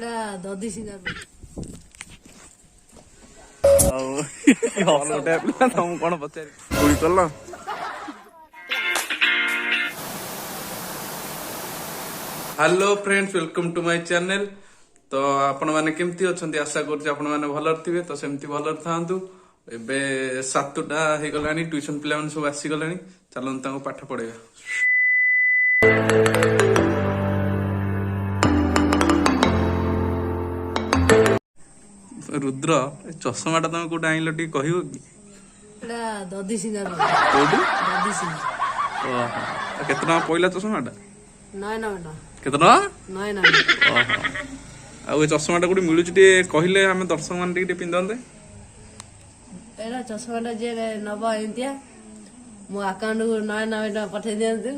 दधी सिंगार कौन पचार hello friends welcome to my channel. तो आपण माने केमती अछंती आशा करछि आपण माने भलर थिबे। तो सेमती भलर थांतु। एबे 7टा हे गलानी ट्यूशन पिला माने सब आसी गलानी। चलन ताको पाठ पढेगा। रुद्र चश्माटा तुम कोट आइल टी कहबो कि दधी सिंगार कोट दधी सिंगार ओहो केतना पहिला चश्माटा नय ना बेटा केतना नय ना ओहो आ ए चश्माटा कोट मिलु टी कहिले हम दर्शक मान टी पिंदंते एला चश्माटा जे नबा एंतिया मो अकाउंट को नय ना बेटा पठे दियंतु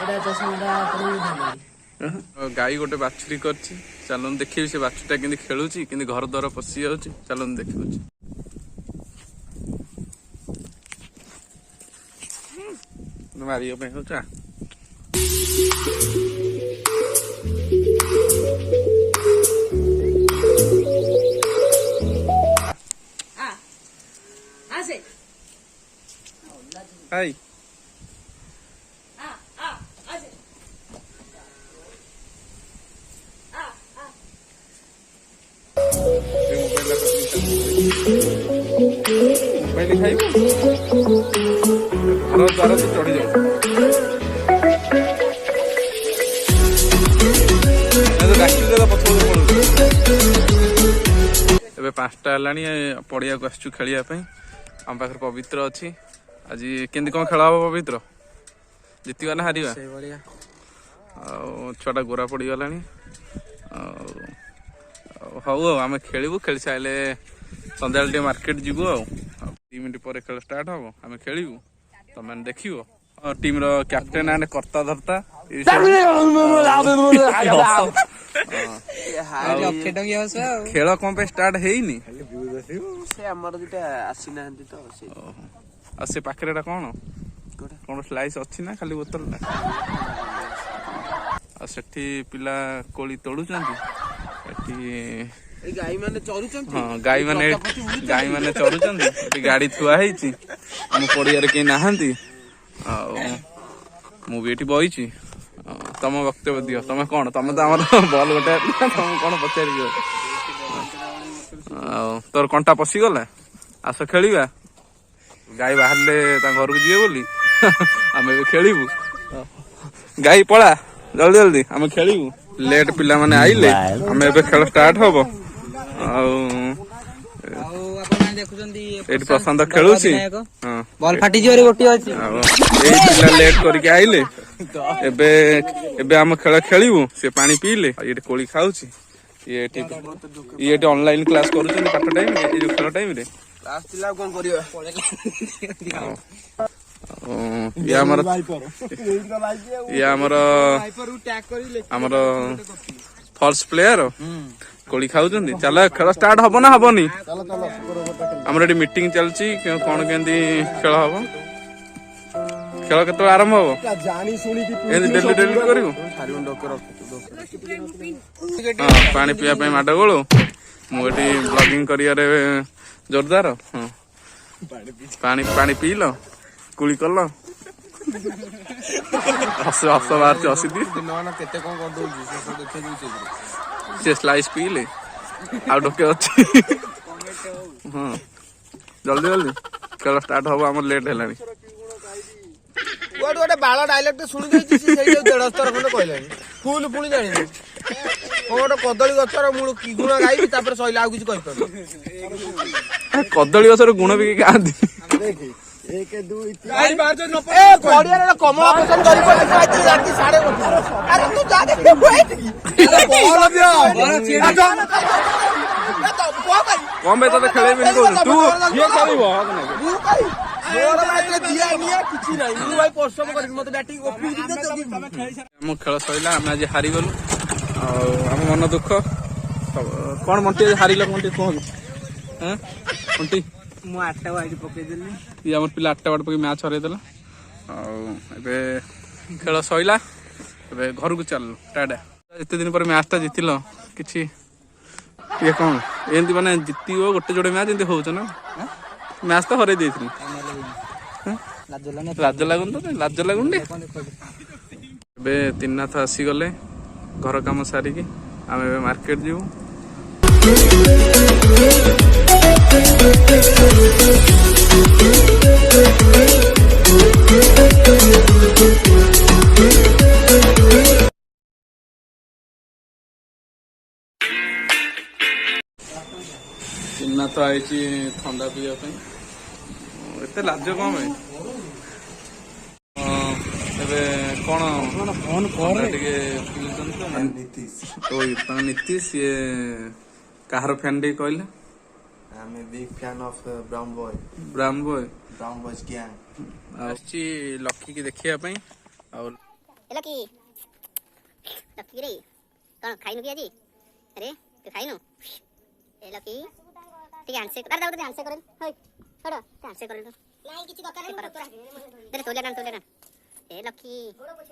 एला चश्माटा पड़ी गाई गोटे बाछुरी करछि। चलन देखिबी से बाछुटा केंदी खेलुछि केंदी घर द्वार पसी जाउछि। चलन देखिबुछि मारियो पे होचा आसे हाय मोबाइल खाइब घर द्वार से चढ़ी जाऊ ए 5टा हेलानी पड़िया को आसचु खेलिया पे आम पाखे पवित्र अच्छी। आज केंदी कौन खेल हम पवित्र जीतवा ना हारिवा छुआटा गोरा पड़गला हौ आम खेलू खेल सारे सन्ध्या मार्केट जीवु आ 2 मिनट पर खेल स्टार्ट हम आम खेलू तुम मैंने देख टीम रो कैप्टेन एंड कर्ता धर्ता खेल कौन पे स्टार्ट हेनी से पाखे कौन कौन स्लाइस अच्छी ना खाली बोतल सेठी पिला कोली तोड़ुचंती गाई माने चरुचंती गाड़ी थुआ हेची हम पड़िया रे के नाहंती मु भी एठी बइची। तम वक्तव्य दियो तमे कौन तमे तो हमर बॉल गोटे तम कौन पचारि दियो तोर कंटा पसी गला आस खेलिबा गाई बाहरले ता घर को जिए बोली आमे खेलिबू गाई पळा जल्दी जल्दी आमे खेलिबू लेट पिला माने आइले आमे एबे खेल स्टार्ट होबो प्रशांत खेलुची बॉल फाटी जोरे गोटी अछि पिला लेट करके आइले एबे एबे हम खेल खेलिबू से पानी पीले ये कोली खाउची ये ऑनलाइन क्लास करूछन पाठ टाइम ये जो खेल टाइम रे क्लास पिला कोन करियो ये हमर फॉल्स प्लेयर कोली खाउछन चल खेल स्टार्ट हबो ना हबोनी हमर एटी मीटिंग चलची कोन केंदी खेल हबो खेल केतो आरंभ हबो एंदी डेली डेली करियो पानी पिया पे माड गोळो मु एटी ब्लॉगिंग करिया रे जोरदार पानी पानी पीलो कुली कल हस हस बाहर हसी से स्लाइस पीले आ डोके अच्छी हाँ जल्दी जल्दी खेल स्टार्ट हम आम लेट है गोटे बाल डायलॉग शुणी देढ़ स्तर खंडे कहलानी फुल पुणी जानी गोटे कदली गचर मूल कि गुण गायबी सैला आउ कि कदली गचर गुण भी गाँधी कमला पसंद कम बे तो खेले तू ये खेलिबो खेल सैला आम आज हारी गलु आम मन दुख कौन मंटी हारिल मंटी कह मंटी मु 8टा वाइड पकेदेली ये हमर पिला 8टा वाइड पके मैच हरैदेला एबे खेल सैला एबे घर को चल टाटा एते दिन पर मैच ता जितिलो କିଛି ଇଏ କଣ ଏମିତି ମାନେ ଜିତିବ ଗୋଟେ ଯୋଡ଼େ ମ୍ୟାଚ୍ ଏମିତି ହଉଛ ନା ମ୍ୟାଚ୍ ତ ହରେଇ ଦେଇଥିଲି ଲାଜ ଲାଗୁନି ତ ଲାଜ ଲାଗୁନି ଏବେ ତିନିନାଥ ଆସିଗଲେ ଘର କାମ ସାରିକି ଆମେ ଏବେ ମାର୍କେଟ ଯିବୁ ତିନିନାଥ ଆଇଛି ଥଣ୍ଡା ପିଇବା ପାଇଁ ଏତେ ଲାଜ କଣ ପାଇଁ ଏବେ କଣ ଟିକେ ପିଉଛନ୍ତି ତ ନୀତିଶ ସିଏ କାହାର ଫ୍ୟାନ୍ ଟିକେ କହିଲେ I'm a big fan of Brown Boy. Brown boy Brown Boy's gang. ଆସିଛି ଲକିକି ଦେଖିବା ପାଇଁ ଆଉ ଲକି ରେ କଣ ଖାଇନୁ କି ଆଜି ଆରେ ତୁ ଖାଇନୁ ଏ ଲକି ଟିକେ ଆନ୍ସେ ଆରେ ଦାଉ ଆନ୍ସେ କରେଲ ହଇ ଛଡ ଆନ୍ସେ କରେଲ ନାଇଁ କିଛି ଦରକାର ନାହିଁ ଦେ ତୋଲେ ଏ ଲକି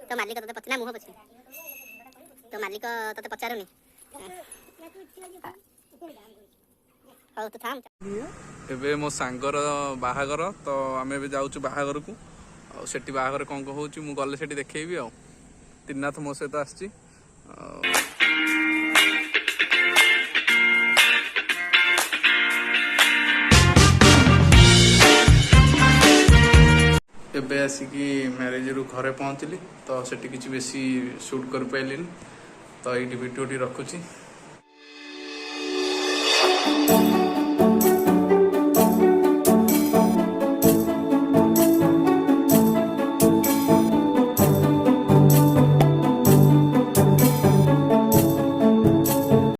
ତ ମାଲିକ ତତେ ପଚାର ମୁହ ପଛେ ତ ମାଲିକ ତତେ ପଚାରୁନି ହଉ ତୁ ଥାମ ଏବେ ମୋ ସାଙ୍ଗର ବାହାଘର ତ ଆମେ ଏବେ ଯାଉଛୁ ବାହାଘରକୁ ଆଉ ସେଠି ବାହାଘର କଣ କଣ ହଉଛି ମୁଁ ଗଲେ ସେଠି ଦେଖେଇବି ଆଉ ତିନିନାଥ ମୋ ସହିତ ଆସିଛି ଏବେ ଆସିକି ମ୍ୟାରେଜରୁ ଘରେ ପହଞ୍ଚିଲି ତ ସେଠି କିଛି ବେଶୀ ସୁଟ୍ କରିପାରିଲିନି ତ ଏଇଠି ଭିଡ଼ିଓଟି ରଖୁଛି